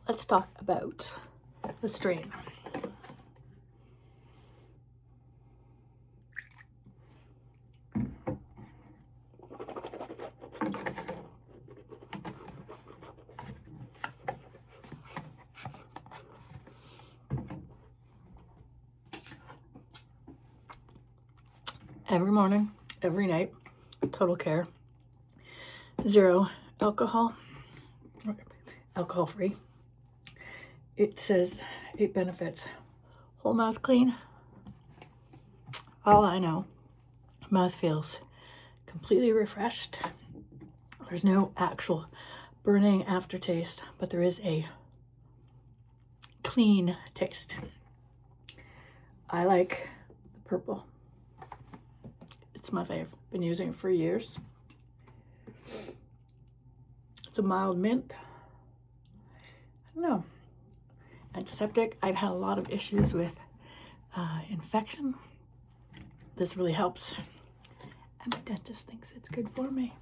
let's talk about the strain. Every morning, every night, total care, 0 alcohol, alcohol free. It says 8 benefits. Whole mouth clean. All I know, mouth feels completely refreshed. There's no actual burning aftertaste, but there is a clean taste. I like the purple. It's my favorite. Been using it for years. It's a mild mint. I don't know. Antiseptic. I've had a lot of issues with infection. This really helps. And my dentist thinks it's good for me.